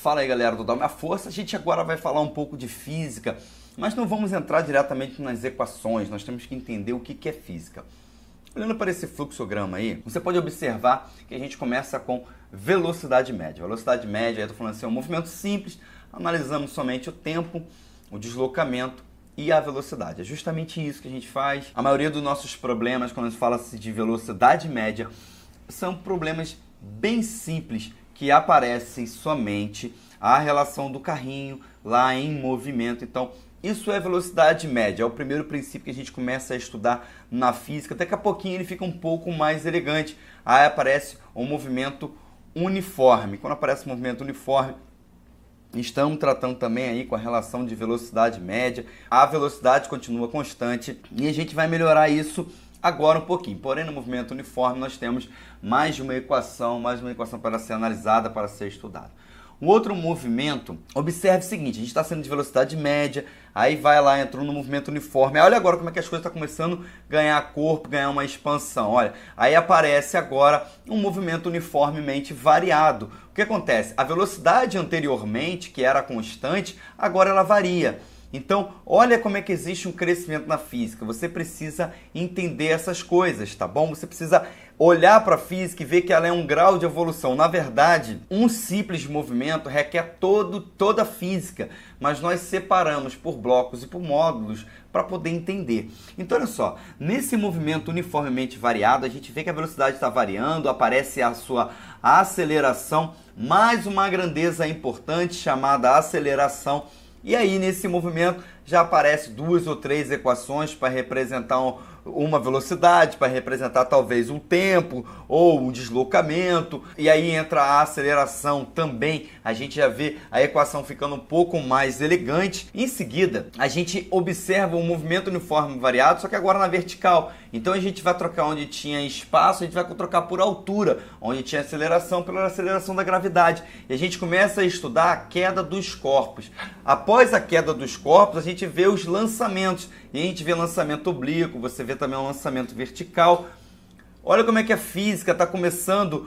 Fala aí, galera do Dá Minha Força. A gente agora vai falar um pouco de física, mas não vamos entrar diretamente nas equações. Nós temos que entender o que é física. Olhando para esse fluxograma aí, você pode observar que a gente começa com velocidade média. Velocidade média, eu estou falando assim, é um movimento simples, analisamos somente o tempo, o deslocamento e a velocidade. É justamente isso que a gente faz. A maioria dos nossos problemas, quando se fala de velocidade média, são problemas bem simples que aparecem somente a relação do carrinho lá em movimento. Então, isso é velocidade média, é o primeiro princípio que a gente começa a estudar na física. Daqui a pouquinho ele fica um pouco mais elegante. Aí aparece um movimento uniforme. Quando aparece um movimento uniforme, estamos tratando também aí com a relação de velocidade média. A velocidade continua constante e a gente vai melhorar isso agora um pouquinho. Porém, no movimento uniforme nós temos mais de uma equação para ser analisada, para ser estudada. Um outro movimento, observe o seguinte, a gente está sendo de velocidade média, aí vai lá, entrou no movimento uniforme. Olha agora como é que as coisas estão começando a ganhar corpo, ganhar uma expansão. Olha, aí aparece agora um movimento uniformemente variado. O que acontece? A velocidade anteriormente, que era constante, agora ela varia. Então, olha como é que existe um crescimento na física. Você precisa entender essas coisas, tá bom? Você precisa olhar para a física e ver que ela é um grau de evolução. Na verdade, um simples movimento requer toda a física, mas nós separamos por blocos e por módulos para poder entender. Então, olha só, nesse movimento uniformemente variado, a gente vê que a velocidade está variando, aparece a sua aceleração, mais uma grandeza importante chamada aceleração. E aí, nesse movimento, já aparecem 2 ou 3 equações para representar uma velocidade, para representar talvez um tempo ou um deslocamento. E aí entra a aceleração também. A gente já vê a equação ficando um pouco mais elegante. Em seguida, a gente observa um movimento uniforme variado, só que agora na vertical. Então a gente vai trocar onde tinha espaço, a gente vai trocar por altura, onde tinha aceleração pela aceleração da gravidade. E a gente começa a estudar a queda dos corpos. Após a queda dos corpos, a gente vê os lançamentos. E a gente vê lançamento oblíquo, você vê também um lançamento vertical. Olha como é que a física está começando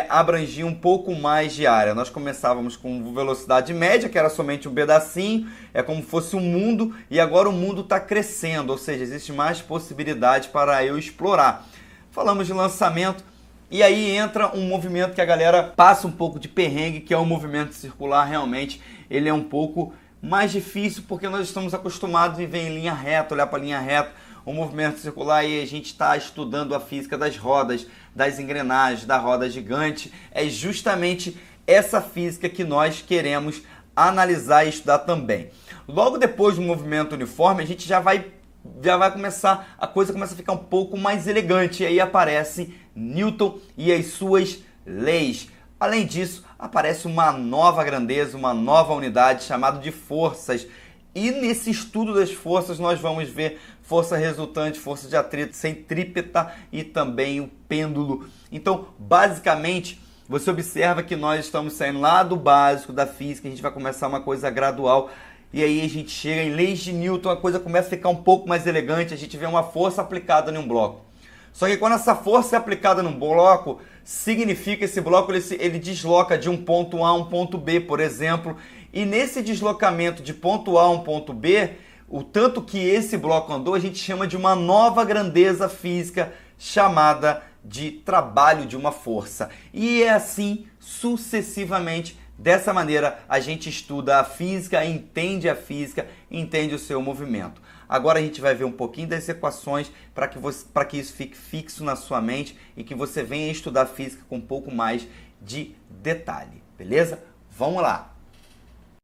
a abranger um pouco mais de área. Nós começávamos com velocidade média, que era somente um pedacinho, é como se fosse um mundo, e agora o mundo está crescendo, ou seja, existe mais possibilidade para eu explorar. Falamos de lançamento, e aí entra um movimento que a galera passa um pouco de perrengue, que é o movimento circular. Realmente, ele é um pouco mais difícil, porque nós estamos acostumados a viver em linha reta, olhar para a linha reta. O movimento circular, e a gente está estudando a física das rodas, das engrenagens, da roda gigante. É justamente essa física que nós queremos analisar e estudar também. Logo depois do movimento uniforme, a gente já vai começar, a coisa começa a ficar um pouco mais elegante. E aí aparece Newton e as suas leis. Além disso, aparece uma nova grandeza, uma nova unidade chamada de forças. E nesse estudo das forças nós vamos ver força resultante, força de atrito centrípeta e também o pêndulo. Então, basicamente, você observa que nós estamos saindo lá do básico da física, a gente vai começar uma coisa gradual. E aí a gente chega em leis de Newton, a coisa começa a ficar um pouco mais elegante, a gente vê uma força aplicada em um bloco. Só que quando essa força é aplicada num bloco, significa que esse bloco ele desloca de um ponto A a um ponto B, por exemplo. E nesse deslocamento de ponto A a um ponto B, o tanto que esse bloco andou, a gente chama de uma nova grandeza física chamada de trabalho de uma força. E é assim sucessivamente. Dessa maneira, a gente estuda a física, entende o seu movimento. Agora a gente vai ver um pouquinho das equações para que isso fique fixo na sua mente e que você venha estudar física com um pouco mais de detalhe, beleza? Vamos lá!